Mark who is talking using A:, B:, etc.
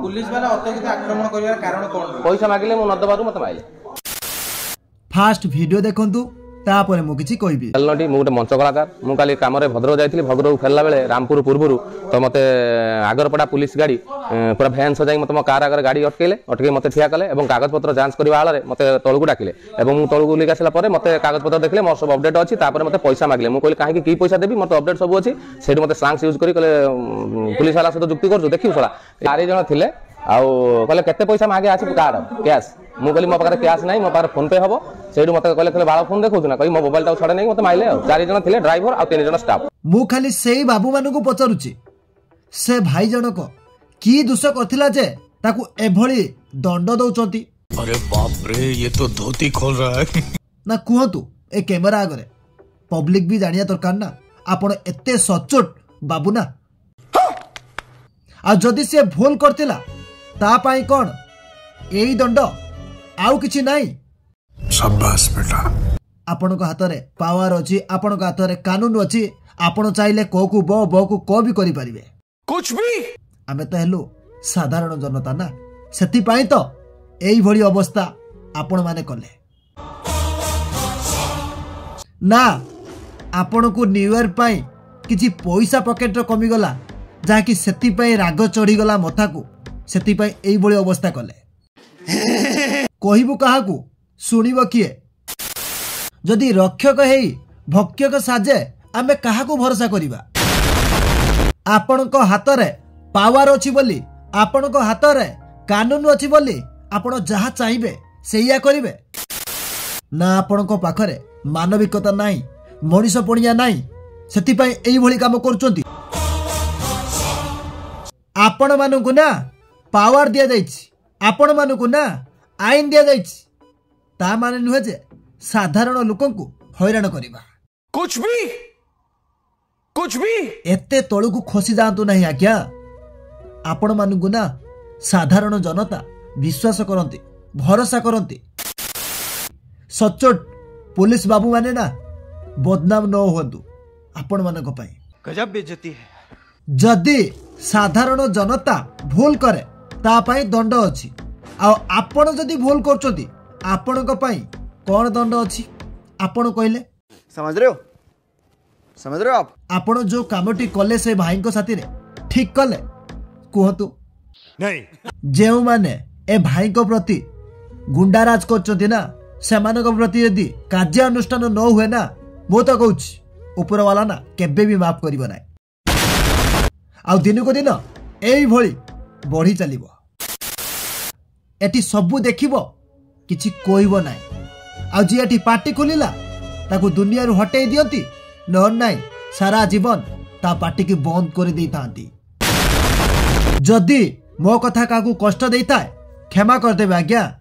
A: Police वाला अत्यधिक आक्रमण करिवार कारण कोन
B: पैसा मागिले मु न दबारु मते माइले
C: फास्ट वीडियो देखंतु तापर मु किछि कहबी
B: हेलनटी मु गोटे मंच कलाकार मु काली काम रे भद्रक जाइथिली भद्रक फेरला बेले रामपुर पूर्वरु तो मते आगरपड़ा पुलिस गाड़ी पूरा भैन सजाई मते मो कार आगर गाड़ी अटके मते ठिया कले एवं कागज पत्र जांच करबा आले मते तळगु डाकिले एवं मु तळगु लिक आसला परे मते कागज पत्र देखले मोर सब अपडेट अछि तापर मते पैसा मागले मु कहली काहे की पैसा देबी मते अपडेट सब अछि सेठी मते स्लैंग्स यूज करी कहले पुलिस वाला सहित जुक्ति करछु देखिउ सला 4 जण थिले आउ कहले केते पैसा मागे आछि कार्ड कैश मु कहली मो पाखरे कैश नाही मो पाखरे फोन पे हबो सेठी मते कहले बाळ फोन देखौछु ना कहि मो मोबाइल ता छडे नाही मते माइले 4 जण थिले ड्राइवर आ 3 जण स्टाफ
C: मु खाली सेई बाबू मानु को पचरुछि से भाई जनक की दोष करथिला जे ताकू एभली दंड दउचंती।
D: अरे बाप रे ये तो धोती खोल रहा है
C: ना कुहतु ए कैमरा आगरे पब्लिक भी जानिया दरकार ना आपण एते सचोट बाबू ना आ जदि से भूल करथिला ता पाई कोन एई दंड आउ किछि नाही।
D: शाबाश बेटा
C: आपण को हाथ रे पावर अछि आपण को हाथ रे कानून अछि आपण चाहिले को को को भी करि परिबे
D: कुछ भी
C: आमे तो हेलु साधारण जनता ना सेति पाई तो एई भली अवस्था आपण माने कले ना आपण को न्यू ईयर पाई किछि पैसा पॉकेट रो कमी गला जा कि सेति पाई राग चढ़ी गला मथा को सेति पाई एई भली अवस्था कले कहिबु काहा को सुनिबो किए जदि रक्षक हेई भक्षक साजे आमे काहा को भरोसा करिबा आपण को हाथ रे पावर अछि बोली आपण को हाथ रे कानून अछि बोली आपण जहा चाहिबे सेया करिवे ना आपण को पाखरे मानविकता नाही मनीष पणिया नाही सेति पई एई भली काम करचोंती आपण मानु को ना पावर दिया जाइछि आपण मानु को ना आईन दिया जाइछि ता माने नुहे जे साधारण लोकन को हैरान करिबा कुछ भी एते तळु को खसी जांतु नाही आज्ञा आपण मानु को ना साधारण जनता विश्वास करंती भरोसा करंती सचोट पुलिस बाबू माने ना बदनाम न होंतु आपण मानक पई
A: गजब बेइज्जती है।
C: जदि साधारण जनता भूल करे ता पई दंड अछि आ आपण जदि भूल करचोती आपण को पई कोन दंड अछि आपण कहले
A: समझ रहे हो
C: आपण जो कामटी कले से भाई को साथी रे ठीक कले कहतु
D: नहीं
C: जेउ माने ए भाई को प्रति गुंडाराज करचोती ना सेमान को प्रति यदि कार्य अनुष्ठान न हुए ना मो तो कहूँ ऊपर वाला ना केबे भी माफ करिवो ना आ दिन को दिन एई भली बढ़ी चलिबो एटी सबु देखिबो किछि कोइबो नाइ आ जी एटी पार्टी खोलिला ताकू दुनिया रु हटेई दियंती न नाइ सारा जीवन ता पार्टी की बंद कर दी थांती। जदि मो कथा काकू कष्ट देता है क्षमा कर देबे आज्ञा।